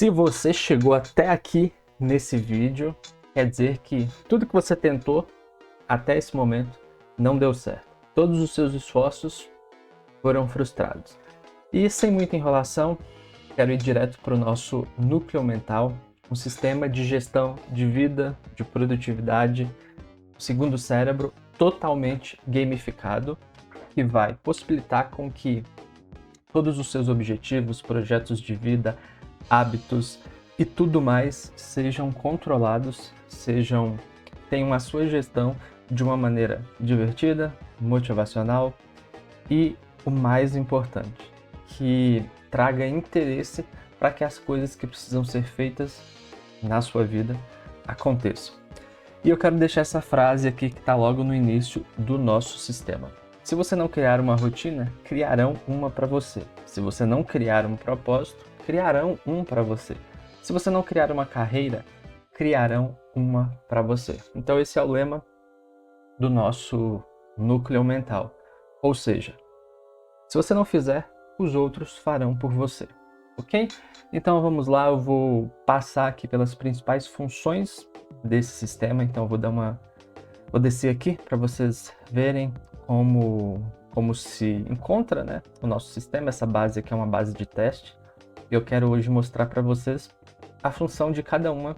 Se você chegou até aqui nesse vídeo, quer dizer que tudo que você tentou até esse momento não deu certo. Todos os seus esforços foram frustrados. E sem muita enrolação, quero ir direto para o nosso núcleo mental, um sistema de gestão de vida, de produtividade, segundo o cérebro, totalmente gamificado, que vai possibilitar com que todos os seus objetivos, projetos de vida, hábitos e tudo mais sejam controlados, tenham a sua gestão de uma maneira divertida, motivacional e, o mais importante, que traga interesse para que as coisas que precisam ser feitas na sua vida aconteçam. E eu quero deixar essa frase aqui que está logo no início do nosso sistema. Se você não criar uma rotina, criarão uma para você. Se você não criar um propósito, criarão um para você. Se você não criar uma carreira, criarão uma para você. Então esse é o lema do nosso núcleo mental. Ou seja, se você não fizer, os outros farão por você. Ok? Então vamos lá, eu vou passar aqui pelas principais funções desse sistema. Então vou descer aqui para vocês verem como se encontra, né, o nosso sistema. Essa base aqui é uma base de teste. Eu quero hoje mostrar para vocês a função de cada uma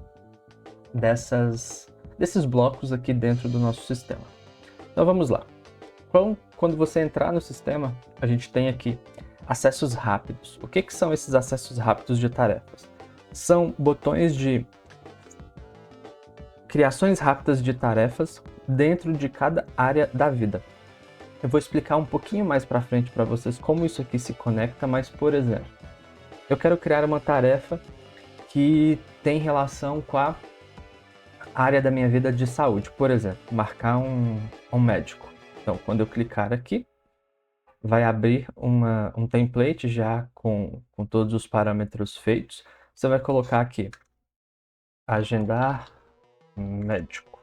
desses blocos aqui dentro do nosso sistema. Então vamos lá. Quando você entrar no sistema, a gente tem aqui acessos rápidos. O que são esses acessos rápidos de tarefas? São botões de criações rápidas de tarefas dentro de cada área da vida. Eu vou explicar um pouquinho mais para frente para vocês como isso aqui se conecta, mas, por exemplo, eu quero criar uma tarefa que tem relação com a área da minha vida de saúde. Por exemplo, marcar um médico. Então, quando eu clicar aqui, vai abrir um template já com todos os parâmetros feitos. Você vai colocar aqui, agendar médico.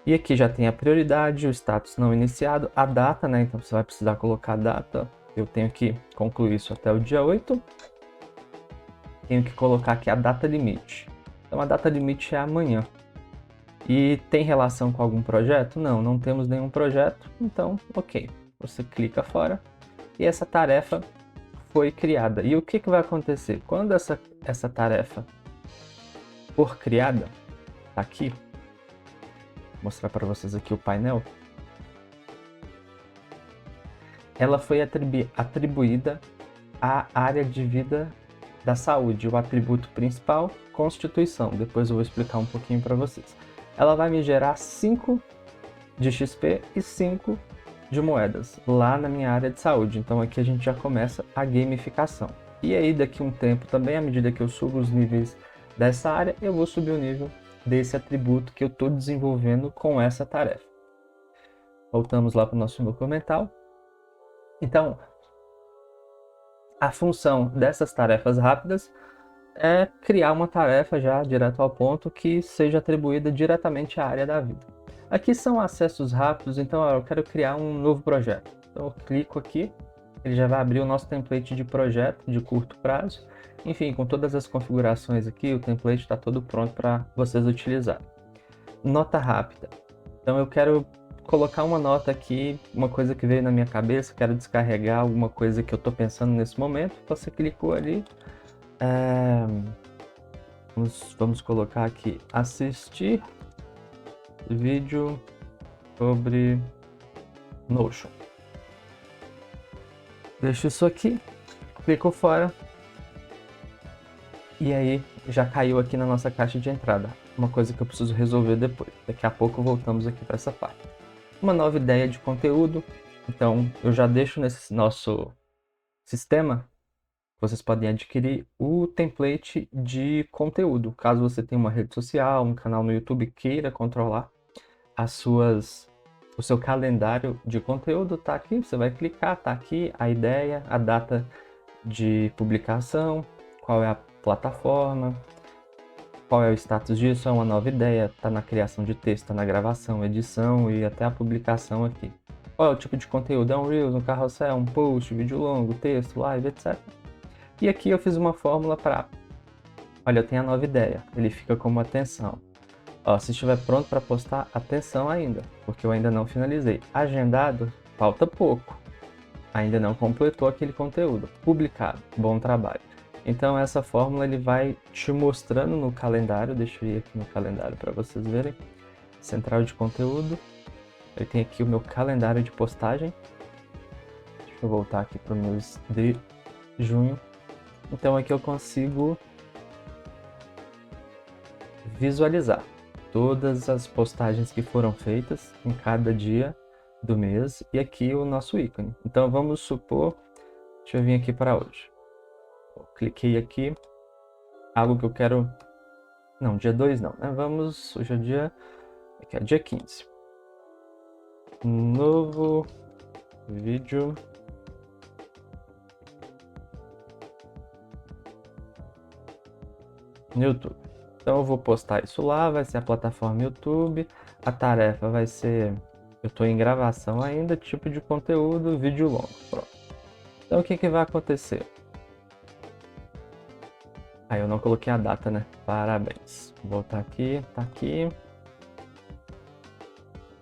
E aqui já tem a prioridade, o status não iniciado, a data, né? Então você vai precisar colocar a data. Eu tenho que concluir isso até o dia 8. Tenho que colocar aqui a data limite. Então a data limite é amanhã. E tem relação com algum projeto? Não, não temos nenhum projeto. Então, ok. Você clica fora e essa tarefa foi criada. E o que vai acontecer? Quando essa tarefa for criada, tá aqui, vou mostrar para vocês aqui o painel. Ela foi atribuída à área de vida da saúde, o atributo principal, Constituição. Depois eu vou explicar um pouquinho para vocês. Ela vai me gerar 5 de XP e 5 de moedas lá na minha área de saúde. Então aqui a gente já começa a gamificação. E aí daqui a um tempo também, à medida que eu subo os níveis dessa área, eu vou subir o nível desse atributo que eu estou desenvolvendo com essa tarefa. Voltamos lá para o nosso núcleo mental. Então, a função dessas tarefas rápidas é criar uma tarefa já direto ao ponto que seja atribuída diretamente à área da vida. Aqui são acessos rápidos, então eu quero criar um novo projeto. Então eu clico aqui, ele já vai abrir o nosso template de projeto de curto prazo. Enfim, com todas as configurações aqui, o template está todo pronto para vocês utilizarem. Nota rápida. Então eu quero colocar uma nota aqui, uma coisa que veio na minha cabeça, quero descarregar alguma coisa que eu estou pensando nesse momento. Você clicou ali. Vamos colocar aqui, assistir vídeo sobre Notion. Deixo isso aqui, clico fora e aí já caiu aqui na nossa caixa de entrada. Uma coisa que eu preciso resolver depois. Daqui a pouco voltamos aqui para essa parte. Uma nova ideia de conteúdo. Então eu já deixo nesse nosso sistema. Vocês podem adquirir o template de conteúdo. Caso você tenha uma rede social, um canal no YouTube, queira controlar o seu calendário de conteúdo, tá aqui. Você vai clicar, tá aqui a ideia, a data de publicação, qual é a plataforma, qual é o status disso, é uma nova ideia, tá na criação de texto, tá na gravação, edição e até a publicação aqui. Qual é o tipo de conteúdo? É um Reels, um carrossel, um post, vídeo longo, texto, live, etc. E aqui eu fiz uma fórmula para, olha, eu tenho a nova ideia, ele fica como atenção. Ó, se estiver pronto para postar, atenção ainda, porque eu ainda não finalizei. Agendado, falta pouco. Ainda não completou aquele conteúdo. Publicado, bom trabalho. Então essa fórmula ele vai te mostrando no calendário, deixa eu ir aqui no calendário para vocês verem. Central de conteúdo, ele tem aqui o meu calendário de postagem. Deixa eu voltar aqui para o mês de junho. Então aqui eu consigo visualizar todas as postagens que foram feitas em cada dia do mês e aqui o nosso ícone. Então vamos supor, deixa eu vir aqui para hoje. Cliquei aqui, algo que eu quero, não, dia 2 não, né? Vamos, hoje é dia, aqui é dia 15. Novo vídeo no YouTube. Então eu vou postar isso lá, vai ser a plataforma YouTube, a tarefa vai ser, eu estou em gravação ainda, tipo de conteúdo, vídeo longo, pronto. Então o que vai acontecer? Aí eu não coloquei a data, né? Parabéns. Vou voltar aqui, tá aqui.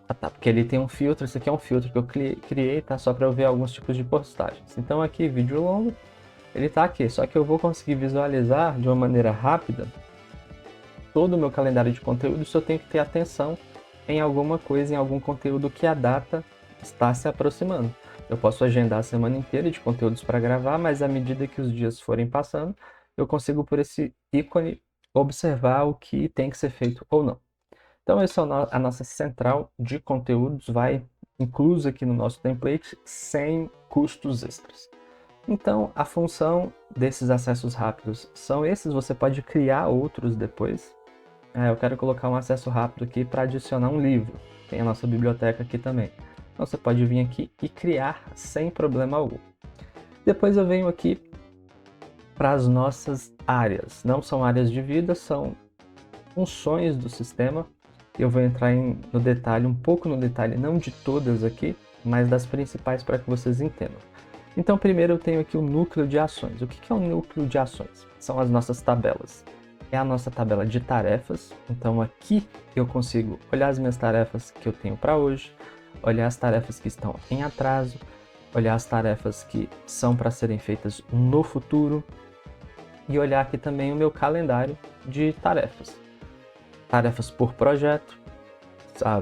Ah tá, porque ele tem um filtro, esse aqui é um filtro que eu criei, tá? Só para eu ver alguns tipos de postagens. Então aqui, vídeo longo, ele tá aqui, só que eu vou conseguir visualizar de uma maneira rápida todo o meu calendário de conteúdo se eu tenho que ter atenção em alguma coisa, em algum conteúdo que a data está se aproximando. Eu posso agendar a semana inteira de conteúdos para gravar, mas à medida que os dias forem passando, eu consigo por esse ícone observar o que tem que ser feito ou não. Então essa é a nossa central de conteúdos, vai incluso aqui no nosso template, sem custos extras. Então a função desses acessos rápidos são esses, você pode criar outros depois. Eu quero colocar um acesso rápido aqui para adicionar um livro, tem a nossa biblioteca aqui também. Então você pode vir aqui e criar sem problema algum. Depois eu venho aqui para as nossas áreas, não são áreas de vida, são funções do sistema. Eu vou entrar no detalhe, um pouco no detalhe, não de todas aqui, mas das principais para que vocês entendam. Então primeiro eu tenho aqui o núcleo de ações. O que é o núcleo de ações? São as nossas tabelas. É a nossa tabela de tarefas, então aqui eu consigo olhar as minhas tarefas que eu tenho para hoje, olhar as tarefas que estão em atraso, olhar as tarefas que são para serem feitas no futuro e olhar aqui também o meu calendário de tarefas. Tarefas por projeto,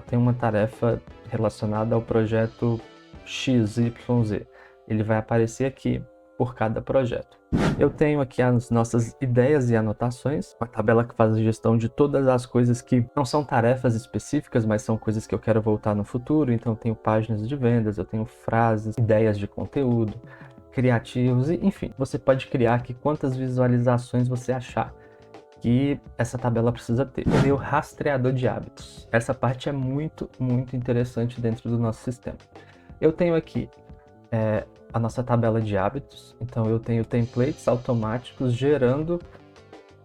tem uma tarefa relacionada ao projeto XYZ, ele vai aparecer aqui por cada projeto. Eu tenho aqui as nossas ideias e anotações, uma tabela que faz a gestão de todas as coisas que não são tarefas específicas, mas são coisas que eu quero voltar no futuro. Então eu tenho páginas de vendas, eu tenho frases, ideias de conteúdo, criativos, e enfim, você pode criar aqui quantas visualizações você achar que essa tabela precisa ter. O meu rastreador de hábitos. Essa parte é muito interessante dentro do nosso sistema. Eu tenho aqui a nossa tabela de hábitos, então eu tenho templates automáticos gerando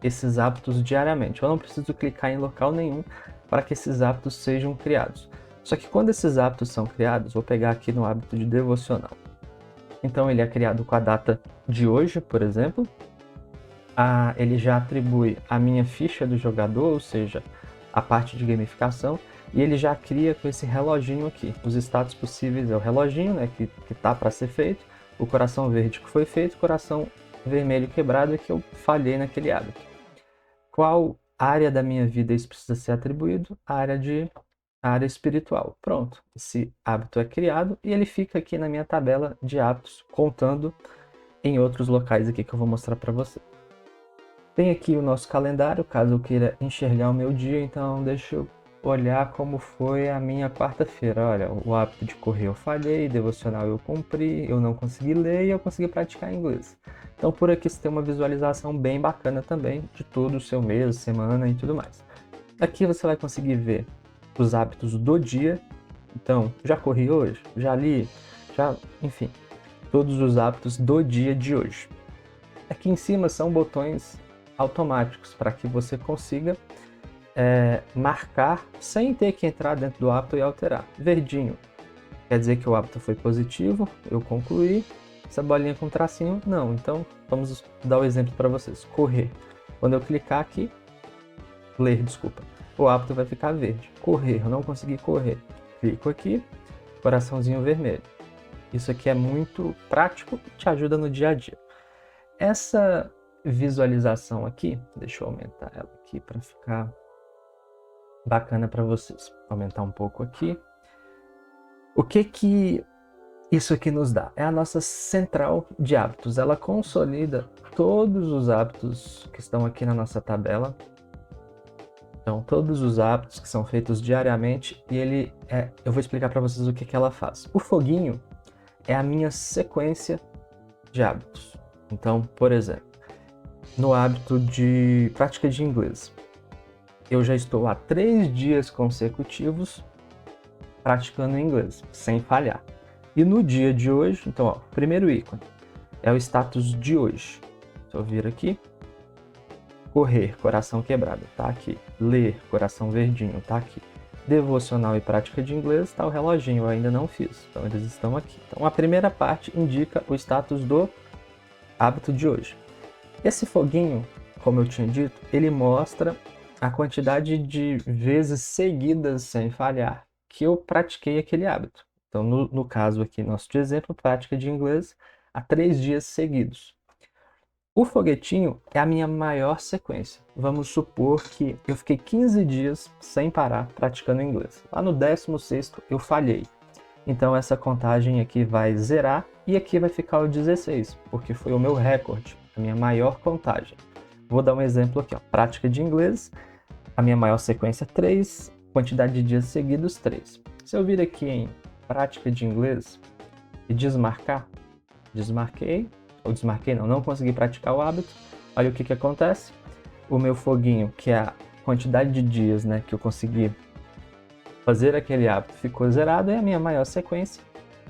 esses hábitos diariamente. Eu não preciso clicar em local nenhum para que esses hábitos sejam criados. Só que quando esses hábitos são criados, vou pegar aqui no hábito de devocional. Então ele é criado com a data de hoje, por exemplo. Ele já atribui a minha ficha do jogador, ou seja, a parte de gamificação, e ele já cria com esse reloginho aqui. Os status possíveis é o reloginho, né, que tá para ser feito, o coração verde que foi feito, o coração vermelho quebrado é que eu falhei naquele hábito. Qual área da minha vida isso precisa ser atribuído? A área espiritual. Pronto, esse hábito é criado e ele fica aqui na minha tabela de hábitos, contando em outros locais aqui que eu vou mostrar para você. Tem aqui o nosso calendário, caso eu queira enxergar o meu dia, então deixa eu olhar como foi a minha quarta-feira. Olha, o hábito de correr eu falhei, devocional eu cumpri, eu não consegui ler e eu consegui praticar inglês. Então por aqui você tem uma visualização bem bacana também de todo o seu mês, semana e tudo mais. Aqui você vai conseguir ver os hábitos do dia. Então, já corri hoje? Já li? Enfim, todos os hábitos do dia de hoje. Aqui em cima são botões automáticos para que você consiga marcar sem ter que entrar dentro do hábito e alterar. Verdinho quer dizer que o hábito foi positivo, eu concluí. Essa bolinha com tracinho, não. Então, vamos dar o exemplo para vocês. Correr. Quando eu clicar aqui, ler, desculpa, o hábito vai ficar verde. Correr, eu não consegui correr. Clico aqui, coraçãozinho vermelho. Isso aqui é muito prático e te ajuda no dia a dia. Essa visualização aqui, deixa eu aumentar ela aqui para ficar bacana para vocês. Vou aumentar um pouco aqui. O que isso aqui nos dá? É a nossa central de hábitos. Ela consolida todos os hábitos que estão aqui na nossa tabela. Então, todos os hábitos que são feitos diariamente, e eu vou explicar para vocês o que ela faz. O foguinho é a minha sequência de hábitos. Então, por exemplo, no hábito de prática de inglês, eu já estou há 3 dias consecutivos praticando inglês, sem falhar. E no dia de hoje, então, ó, primeiro ícone é o status de hoje. Se eu vir aqui, correr, coração quebrado, tá aqui. Ler, coração verdinho, tá aqui. Devocional e prática de inglês, tá o reloginho, eu ainda não fiz. Então, eles estão aqui. Então, a primeira parte indica o status do hábito de hoje. Esse foguinho, como eu tinha dito, ele mostra a quantidade de vezes seguidas sem falhar que eu pratiquei aquele hábito. Então, no caso aqui, nosso de exemplo, prática de inglês há 3 dias seguidos. O foguetinho é a minha maior sequência. Vamos supor que eu fiquei 15 dias sem parar praticando inglês. Lá no 16º eu falhei. Então essa contagem aqui vai zerar e aqui vai ficar o 16, porque foi o meu recorde, a minha maior contagem. Vou dar um exemplo aqui, ó. Prática de inglês, a minha maior sequência 3, quantidade de dias seguidos 3. Se eu vir aqui em prática de inglês e desmarcar, não consegui praticar o hábito, olha o que acontece. O meu foguinho, que é a quantidade de dias, né, que eu consegui fazer aquele hábito, ficou zerado, e a minha maior sequência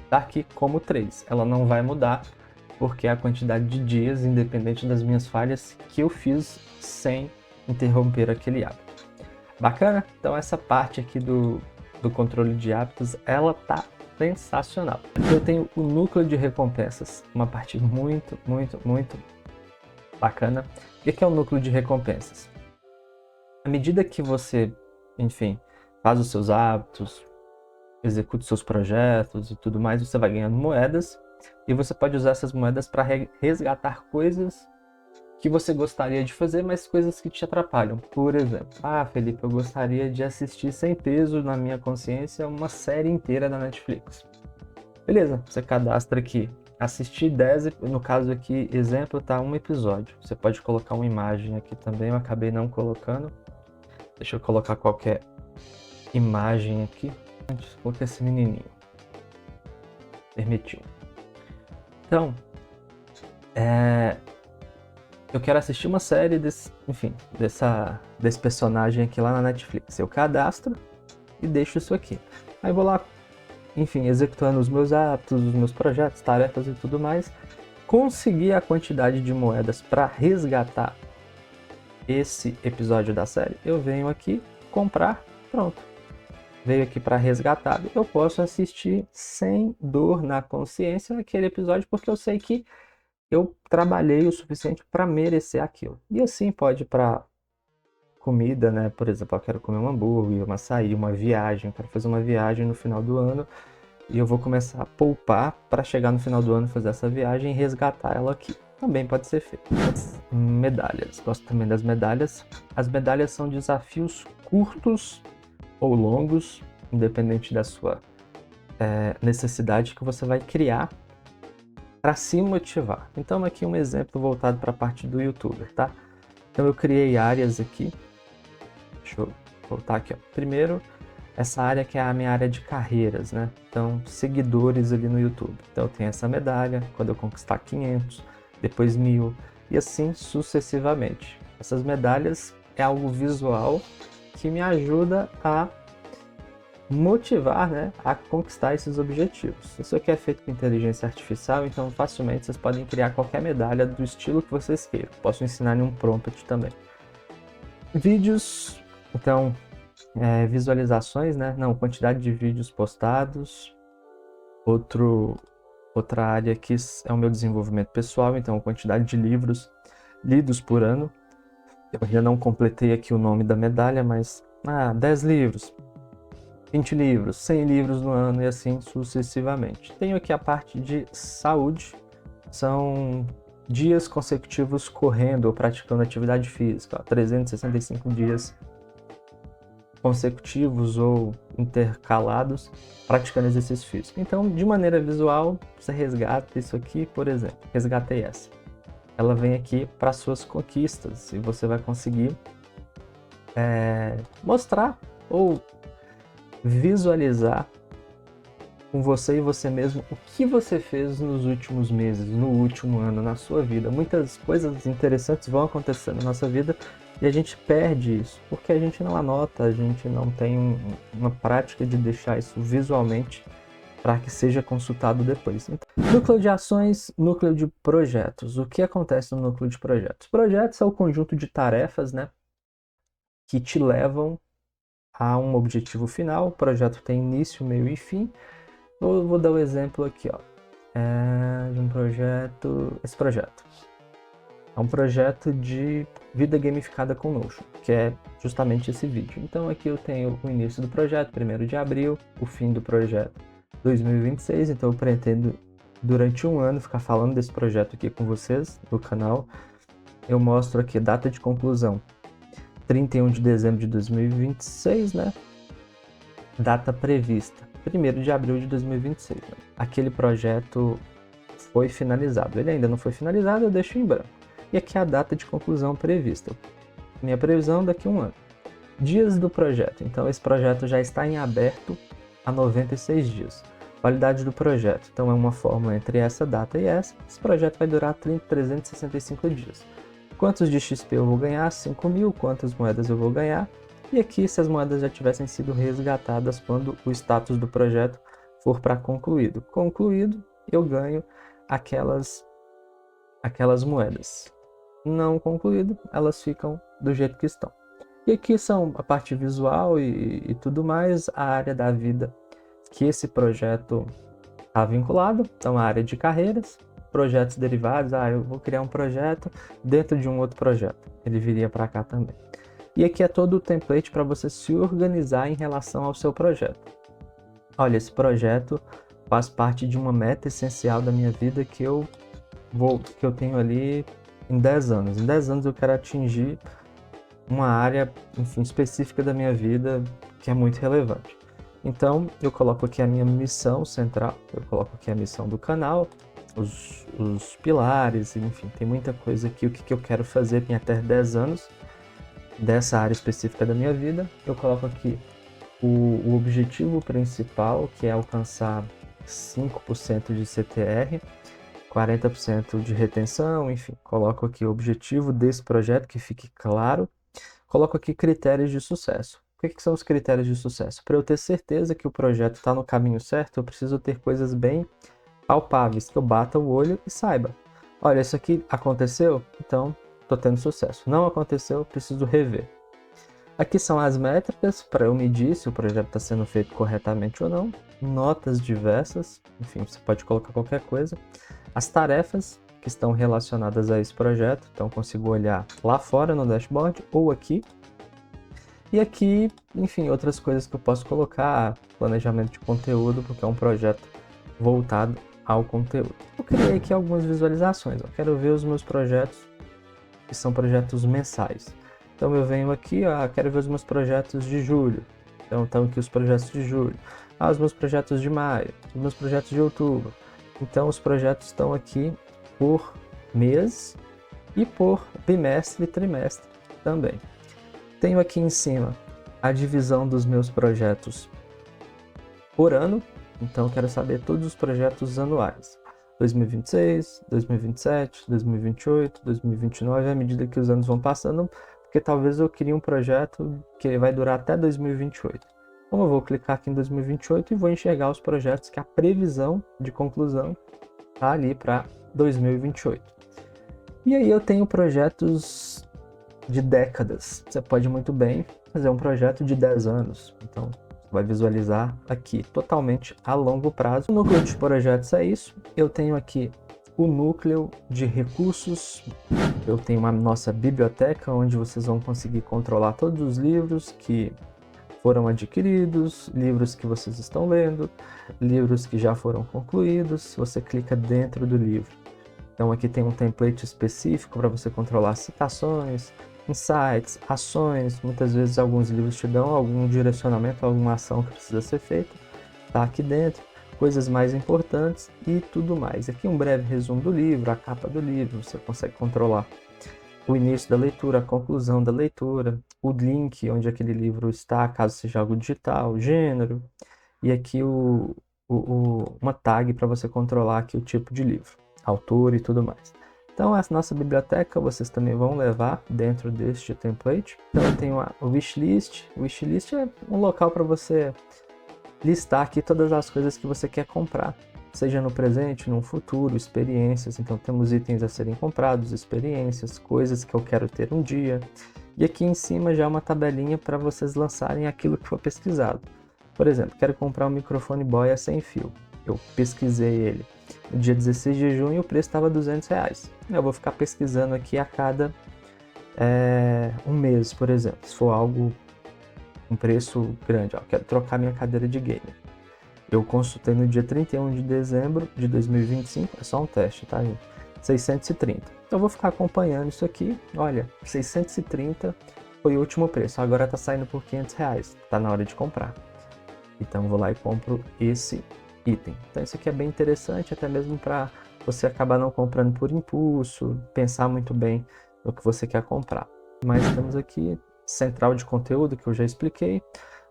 está aqui como 3. Ela não vai mudar, porque é a quantidade de dias, independente das minhas falhas, que eu fiz sem interromper aquele hábito. Bacana? Então essa parte aqui do controle de hábitos, ela tá sensacional. Eu tenho o núcleo de recompensas, uma parte muito bacana. O que é o núcleo de recompensas? À medida que você, enfim, faz os seus hábitos, executa os seus projetos e tudo mais, você vai ganhando moedas e você pode usar essas moedas para resgatar coisas que você gostaria de fazer, mas coisas que te atrapalham. Por exemplo, Felipe, eu gostaria de assistir sem peso na minha consciência uma série inteira da Netflix. Beleza, você cadastra aqui, assistir 10, no caso aqui, exemplo, tá um episódio. Você pode colocar uma imagem aqui também, eu acabei não colocando. Deixa eu colocar qualquer imagem aqui. Antes, coloquei esse menininho. Permitiu. Então, eu quero assistir uma série desse personagem aqui lá na Netflix. Eu cadastro e deixo isso aqui. Aí vou lá, enfim, executando os meus hábitos, os meus projetos, tarefas e tudo mais. Consegui a quantidade de moedas para resgatar esse episódio da série. Eu venho aqui, comprar, pronto. Veio aqui para resgatar. Eu posso assistir sem dor na consciência aquele episódio, porque eu sei que eu trabalhei o suficiente para merecer aquilo. E assim pode para comida, né? Por exemplo, eu quero comer um hambúrguer, um açaí, uma viagem. Eu quero fazer uma viagem no final do ano e eu vou começar a poupar para chegar no final do ano, fazer essa viagem e resgatar ela aqui. Também pode ser feito. As medalhas. Gosto também das medalhas. As medalhas são desafios curtos ou longos, independente da sua necessidade, que você vai criar para se motivar. Então aqui um exemplo voltado para a parte do YouTuber, tá? Então eu criei áreas aqui. Deixa eu voltar aqui, ó. Primeiro, essa área que é a minha área de carreiras, né? Então, seguidores ali no YouTube. Então eu tenho essa medalha, quando eu conquistar 500, depois 1000 e assim sucessivamente. Essas medalhas é algo visual que me ajuda a motivar, né, a conquistar esses objetivos. Isso aqui é feito com inteligência artificial, então facilmente vocês podem criar qualquer medalha do estilo que vocês queiram. Posso ensinar em um prompt também. Vídeos, então, visualizações, né? Não, quantidade de vídeos postados. Outro Outra área que é o meu desenvolvimento pessoal, então a quantidade de livros lidos por ano. Eu ainda não completei aqui o nome da medalha, mas 10 livros, 20 livros, 100 livros no ano e assim sucessivamente. Tenho aqui a parte de saúde, são dias consecutivos correndo ou praticando atividade física, 365 dias consecutivos ou intercalados praticando exercício físico. Então, de maneira visual, você resgata isso aqui, por exemplo, resgatei essa. Ela vem aqui para suas conquistas e você vai conseguir mostrar ou visualizar com você e você mesmo o que você fez nos últimos meses, no último ano, na sua vida. Muitas coisas interessantes vão acontecer na nossa vida e a gente perde isso, porque a gente não anota, a gente não tem uma prática de deixar isso visualmente para que seja consultado depois. Então, núcleo de ações, núcleo de projetos. O que acontece no núcleo de projetos? Projetos é o conjunto de tarefas, né, que te levam a um objetivo final. O projeto tem início, meio e fim. Eu vou dar um exemplo aqui, ó, de um projeto. Esse projeto é um projeto de vida gamificada com Notion, que é justamente esse vídeo. Então aqui eu tenho o início do projeto, 1º de abril, o fim do projeto 2026, então eu pretendo durante um ano ficar falando desse projeto aqui com vocês no canal. Eu mostro aqui a data de conclusão, 31 de dezembro de 2026, né? Data prevista, 1º de abril de 2026. Né? Aquele projeto foi finalizado. Ele ainda não foi finalizado, eu deixo em branco. E aqui a data de conclusão prevista. Minha previsão daqui a um ano. Dias do projeto. Então esse projeto já está em aberto há 96 dias. Validade do projeto. Então é uma fórmula entre essa data e essa. Esse projeto vai durar 365 dias. Quantos de XP eu vou ganhar? 5.000. Quantas moedas eu vou ganhar? E aqui, se as moedas já tivessem sido resgatadas quando o status do projeto for para concluído. Concluído, eu ganho aquelas moedas. Não concluído, elas ficam do jeito que estão. E aqui são a parte visual e tudo mais, a área da vida que esse projeto está vinculado. Então, a área de carreiras, projetos derivados. Eu vou criar um projeto dentro de um outro projeto. Ele viria para cá também. E aqui é todo o template para você se organizar em relação ao seu projeto. Olha, esse projeto faz parte de uma meta essencial da minha vida que eu tenho ali em 10 anos. Em 10 anos eu quero atingir uma área, enfim, específica da minha vida que é muito relevante. Então, eu coloco aqui a minha missão central, eu coloco aqui a missão do canal, os pilares, enfim, tem muita coisa aqui, o que eu quero fazer em até 10 anos dessa área específica da minha vida. Eu coloco aqui o objetivo principal, que é alcançar 5% de CTR, 40% de retenção, enfim, coloco aqui o objetivo desse projeto, que fique claro. Coloco aqui critérios de sucesso. O que são os critérios de sucesso? Para eu ter certeza que o projeto está no caminho certo, eu preciso ter coisas bem palpáveis, que eu bata o olho e saiba. Olha, isso aqui aconteceu, então estou tendo sucesso. Não aconteceu, preciso rever. Aqui são as métricas para eu medir se o projeto está sendo feito corretamente ou não. Notas diversas, enfim, você pode colocar qualquer coisa. As tarefas que estão relacionadas a esse projeto, então consigo olhar lá fora no dashboard ou aqui. E aqui, enfim, outras coisas que eu posso colocar, planejamento de conteúdo, porque é um projeto voltado ao conteúdo. Eu criei aqui algumas visualizações, eu quero ver os meus projetos, que são projetos mensais. Então eu venho aqui, quero ver os meus projetos de julho. Então estão aqui os projetos de julho. Os meus projetos de maio, os meus projetos de outubro. Então os projetos estão aqui por mês e por bimestre e trimestre também. Tenho aqui em cima a divisão dos meus projetos por ano. Então quero saber todos os projetos anuais. 2026, 2027, 2028, 2029, à medida que os anos vão passando, porque talvez eu crie um projeto que vai durar até 2028. Então eu vou clicar aqui em 2028 e vou enxergar os projetos que a previsão de conclusão está ali para 2028. E aí eu tenho projetos de décadas. Você pode muito bem fazer um projeto de 10 anos. Então vai visualizar aqui totalmente a longo prazo. O núcleo de projetos é isso. Eu tenho aqui o núcleo de recursos. Eu tenho a nossa biblioteca, onde vocês vão conseguir controlar todos os livros que foram adquiridos, livros que vocês estão lendo, livros que já foram concluídos. Você clica dentro do livro. Então aqui tem um template específico para você controlar citações, insights, ações. Muitas vezes alguns livros te dão algum direcionamento, alguma ação que precisa ser feita. Está aqui dentro, coisas mais importantes e tudo mais. Aqui um breve resumo do livro, a capa do livro, você consegue controlar o início da leitura, a conclusão da leitura, o link onde aquele livro está, caso seja algo digital, gênero, e aqui uma tag para você controlar aqui o tipo de livro, autor e tudo mais. Então essa nossa biblioteca vocês também vão levar dentro deste template. Então eu tenho a wishlist. O wishlist é um local para você listar aqui todas as coisas que você quer comprar, seja no presente, no futuro, experiências. Então temos itens a serem comprados, experiências, coisas que eu quero ter um dia. E aqui em cima já uma tabelinha para vocês lançarem aquilo que for pesquisado. Por exemplo, quero comprar um microfone Boya sem fio. Eu pesquisei ele no dia 16 de junho, o preço estava R$200. Eu vou ficar pesquisando aqui a cada um mês, por exemplo. Se for algo, um preço grande, ó, quero trocar minha cadeira de gamer. Eu consultei no dia 31 de dezembro de 2025, é só um teste, tá, gente? 630. Então eu vou ficar acompanhando isso aqui. Olha, 630 foi o último preço, agora tá saindo por R$500. Tá na hora de comprar. Então eu vou lá e compro esse item. Então isso aqui é bem interessante, até mesmo para você acabar não comprando por impulso, pensar muito bem no que você quer comprar. Mas temos aqui central de conteúdo, que eu já expliquei.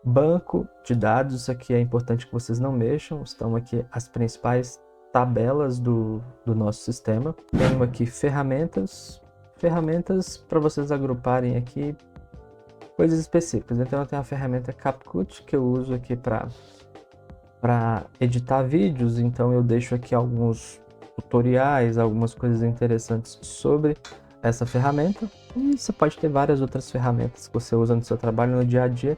Banco de dados, isso aqui é importante que vocês não mexam. Estão aqui as principais tabelas do nosso sistema. Tenho aqui ferramentas para vocês agruparem aqui coisas específicas. Então eu tenho a ferramenta CapCut, que eu uso aqui para editar vídeos. Então eu deixo aqui alguns tutoriais, algumas coisas interessantes sobre essa ferramenta. E você pode ter várias outras ferramentas que você usa no seu trabalho, no dia a dia.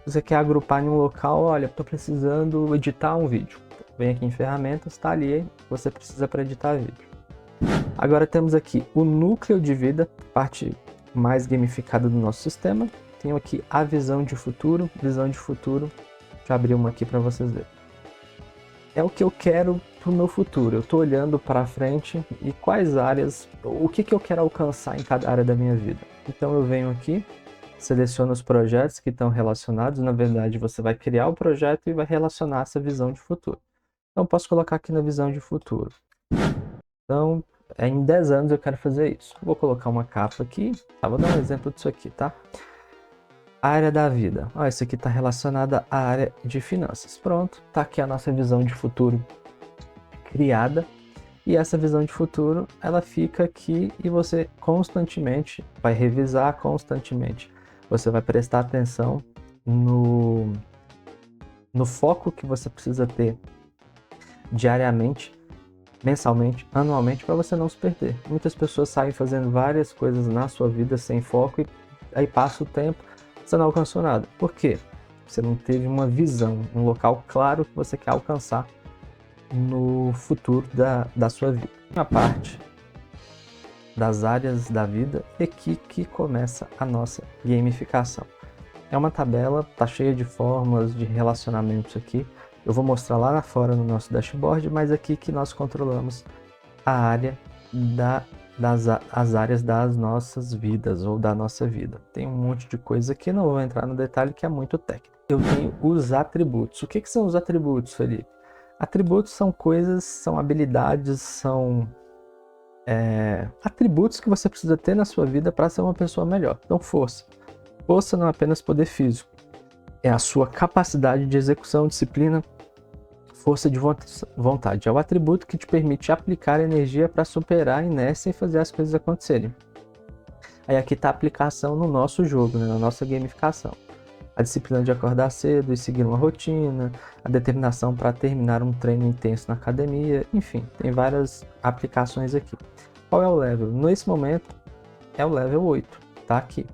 Você quer agrupar em um local, olha, estou precisando editar um vídeo. Vem aqui em ferramentas, está ali, você precisa para editar vídeo. Agora temos aqui o núcleo de vida, parte mais gamificada do nosso sistema. Tenho aqui a visão de futuro. Visão de futuro, deixa eu abrir uma aqui para vocês verem. É o que eu quero para o meu futuro. Eu estou olhando para frente e quais áreas, o que eu quero alcançar em cada área da minha vida. Então eu venho aqui, seleciono os projetos que estão relacionados. Na verdade, você vai criar o projeto e vai relacionar essa visão de futuro. Então, posso colocar aqui na visão de futuro. Então, em 10 anos eu quero fazer isso. Vou colocar uma capa aqui. Tá, vou dar um exemplo disso aqui, tá? Área da vida. Ó, isso aqui está relacionada à área de finanças. Pronto, tá aqui a nossa visão de futuro criada. E essa visão de futuro, ela fica aqui e você constantemente vai revisar constantemente. Você vai prestar atenção no foco que você precisa ter diariamente, mensalmente, anualmente, para você não se perder. Muitas pessoas saem fazendo várias coisas na sua vida sem foco e aí passa o tempo, você não alcançou nada. Por quê? Você não teve uma visão, um local claro que você quer alcançar no futuro da sua vida. Uma parte das áreas da vida é aqui que começa a nossa gamificação. É uma tabela, tá cheia de fórmulas, de relacionamentos aqui. Eu vou mostrar lá fora no nosso dashboard, mas aqui que nós controlamos a área as áreas das nossas vidas ou da nossa vida. Tem um monte de coisa aqui, não vou entrar no detalhe que é muito técnico. Eu tenho os atributos. O que são os atributos, Felipe? Atributos são coisas, são habilidades, são atributos que você precisa ter na sua vida para ser uma pessoa melhor. Então, força. Força não é apenas poder físico. É a sua capacidade de execução, disciplina, força de vontade. É o atributo que te permite aplicar energia para superar a inércia e fazer as coisas acontecerem. Aí aqui está a aplicação no nosso jogo, né, na nossa gamificação. A disciplina de acordar cedo e seguir uma rotina, a determinação para terminar um treino intenso na academia, enfim, tem várias aplicações aqui. Qual é o level? Nesse momento é o level 8, tá aqui.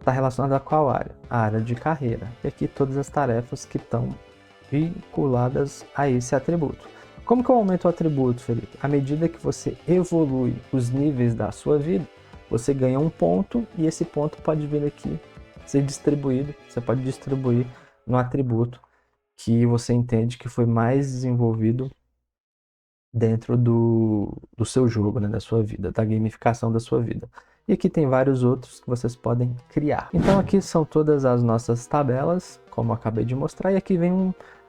está relacionado a qual área? A área de carreira. E aqui todas as tarefas que estão vinculadas a esse atributo. Como que eu aumento o atributo, Felipe? À medida que você evolui os níveis da sua vida, você ganha um ponto e esse ponto pode vir aqui ser distribuído. Você pode distribuir no atributo que você entende que foi mais desenvolvido dentro do seu jogo, né, da sua vida, da gamificação da sua vida. E aqui tem vários outros que vocês podem criar. Então aqui são todas as nossas tabelas, como eu acabei de mostrar, e aqui vem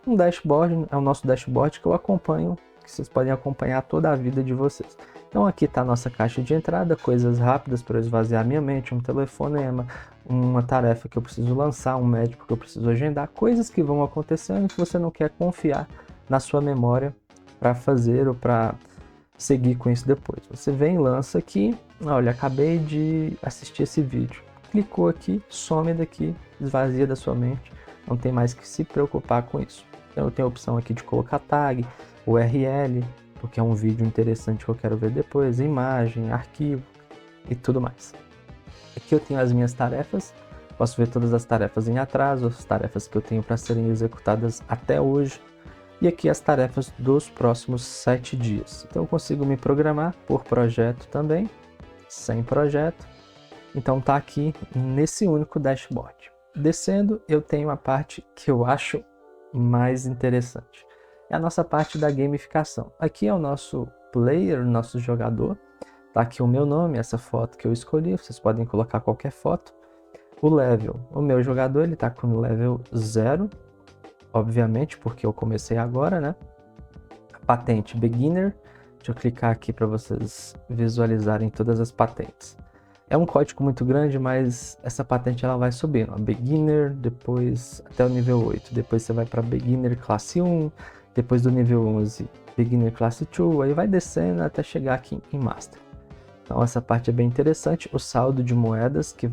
um dashboard, é o nosso dashboard que eu acompanho, que vocês podem acompanhar toda a vida de vocês. Então aqui está a nossa caixa de entrada, coisas rápidas para eu esvaziar minha mente, um telefonema, uma tarefa que eu preciso lançar, um médico que eu preciso agendar, coisas que vão acontecendo que você não quer confiar na sua memória para fazer ou para seguir com isso depois. Você vem, lança aqui, olha, acabei de assistir esse vídeo. Clicou aqui, some daqui, esvazia da sua mente, não tem mais que se preocupar com isso. Então eu tenho a opção aqui de colocar tag, URL, porque é um vídeo interessante que eu quero ver depois, imagem, arquivo e tudo mais. Aqui eu tenho as minhas tarefas, posso ver todas as tarefas em atraso, as tarefas que eu tenho para serem executadas até hoje, e aqui as tarefas dos próximos 7 dias. Então eu consigo me programar por projeto também, sem projeto. Então tá aqui nesse único dashboard. Descendo, eu tenho a parte que eu acho mais interessante. É a nossa parte da gamificação. Aqui é o nosso player, nosso jogador. Tá aqui o meu nome, essa foto que eu escolhi. Vocês podem colocar qualquer foto. O level, o meu jogador, ele tá com o level 0. Obviamente, porque eu comecei agora, né? A patente Beginner. Deixa eu clicar aqui para vocês visualizarem todas as patentes. É um código muito grande, mas essa patente ela vai subindo. Beginner, depois até o nível 8. Depois você vai para Beginner classe 1. Depois do nível 11, Beginner classe 2. Aí vai descendo até chegar aqui em Master. Então essa parte é bem interessante. O saldo de moedas que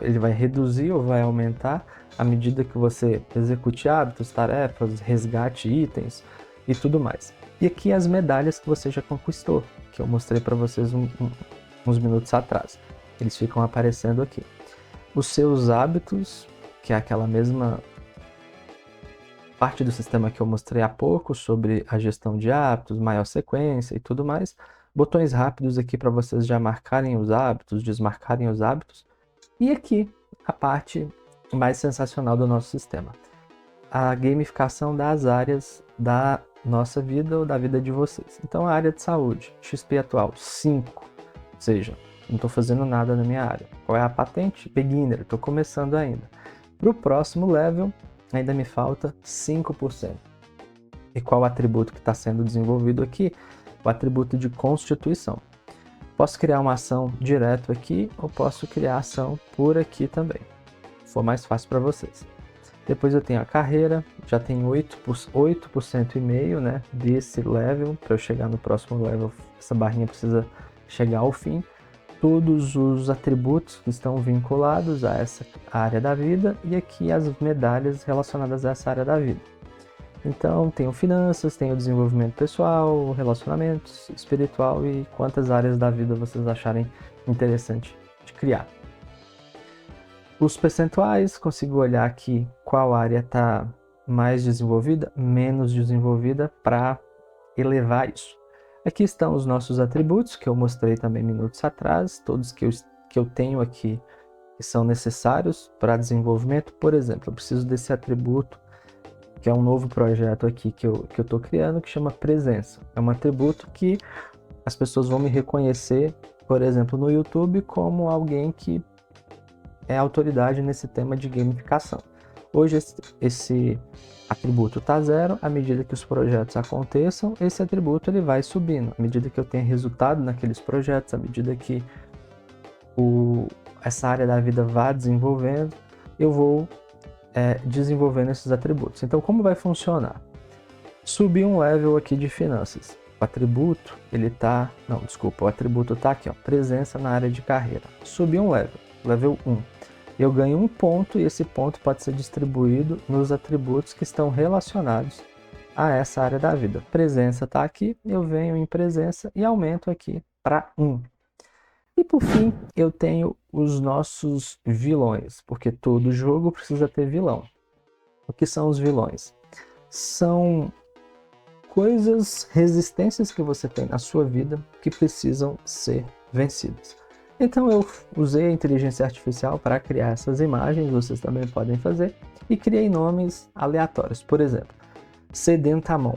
ele vai reduzir ou vai aumentar à medida que você execute hábitos, tarefas, resgate itens e tudo mais. E aqui as medalhas que você já conquistou, que eu mostrei para vocês uns minutos atrás. Eles ficam aparecendo aqui. Os seus hábitos, que é aquela mesma parte do sistema que eu mostrei há pouco sobre a gestão de hábitos, maior sequência e tudo mais. Botões rápidos aqui para vocês já marcarem os hábitos, desmarcarem os hábitos. E aqui a parte mais sensacional do nosso sistema. A gamificação das áreas da nossa vida ou da vida de vocês. Então a área de saúde, XP atual, 5. Ou seja, não estou fazendo nada na minha área. Qual é a patente? Beginner, estou começando ainda. Para o próximo level, ainda me falta 5%. E qual o atributo que está sendo desenvolvido aqui? O atributo de constituição. Posso criar uma ação direto aqui ou posso criar ação por aqui também. For mais fácil para vocês. Depois eu tenho a carreira, já tenho 8% e meio, né, desse level. Para eu chegar no próximo level, essa barrinha precisa chegar ao fim. Todos os atributos que estão vinculados a essa área da vida e aqui as medalhas relacionadas a essa área da vida. Então, tenho finanças, tenho desenvolvimento pessoal, relacionamentos, espiritual e quantas áreas da vida vocês acharem interessante de criar. Os percentuais, consigo olhar aqui qual área está mais desenvolvida, menos desenvolvida para elevar isso. Aqui estão os nossos atributos, que eu mostrei também minutos atrás, todos que eu tenho aqui que são necessários para desenvolvimento. Por exemplo, eu preciso desse atributo, que é um novo projeto aqui que eu estou criando, que chama presença. É um atributo que as pessoas vão me reconhecer, por exemplo, no YouTube, como alguém que é autoridade nesse tema de gamificação. Hoje esse atributo está 0, à medida que os projetos aconteçam, esse atributo ele vai subindo. À medida que eu tenho resultado naqueles projetos, à medida que essa área da vida vai desenvolvendo, eu vou desenvolvendo esses atributos. Então, como vai funcionar? Subir um level aqui de finanças. O atributo, o atributo está aqui, ó, presença na área de carreira. Subir um level 1. Eu ganho um ponto e esse ponto pode ser distribuído nos atributos que estão relacionados a essa área da vida. Presença está aqui, eu venho em presença e aumento aqui para 1. E por fim, eu tenho os nossos vilões, porque todo jogo precisa ter vilão. O que são os vilões? São coisas, resistências que você tem na sua vida que precisam ser vencidas. Então eu usei a inteligência artificial para criar essas imagens, vocês também podem fazer, e criei nomes aleatórios. Por exemplo, Sedentamon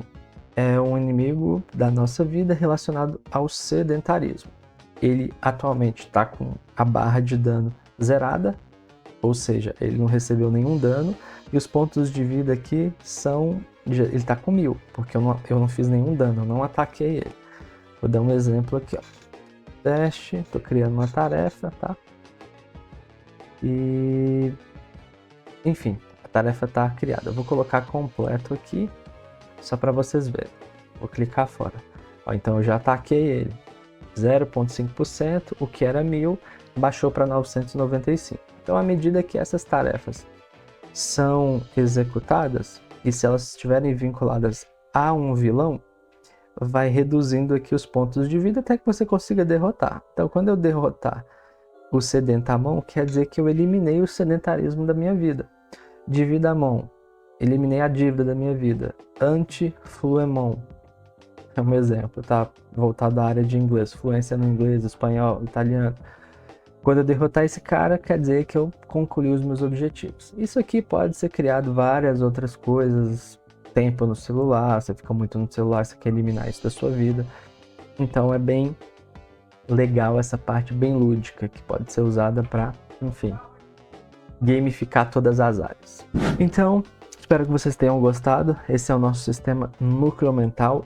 é um inimigo da nossa vida relacionado ao sedentarismo. Ele atualmente está com a barra de dano zerada, ou seja, ele não recebeu nenhum dano, e os pontos de vida aqui são... ele está com 1000, porque eu não fiz nenhum dano, eu não ataquei ele. Vou dar um exemplo aqui, ó. Teste, estou criando uma tarefa, tá? E... enfim, a tarefa está criada. Eu vou colocar completo aqui, só para vocês verem. Vou clicar fora. Ó, então eu já ataquei ele. 0,5%, o que era 1000, baixou para 995. Então, à medida que essas tarefas são executadas, e se elas estiverem vinculadas a um vilão, vai reduzindo aqui os pontos de vida até que você consiga derrotar. Então, quando eu derrotar o Sedentamon, quer dizer que eu eliminei o sedentarismo da minha vida. Dividamon, eliminei a dívida da minha vida. Anti-Fluemon, é um exemplo, tá? Voltado à área de inglês, fluência no inglês, espanhol, italiano. Quando eu derrotar esse cara, quer dizer que eu concluí os meus objetivos. Isso aqui pode ser criado várias outras coisas, tempo no celular, você fica muito no celular, você quer eliminar isso da sua vida. Então é bem legal essa parte bem lúdica, que pode ser usada para, enfim, gamificar todas as áreas. Então, espero que vocês tenham gostado. Esse é o nosso sistema núcleo mental.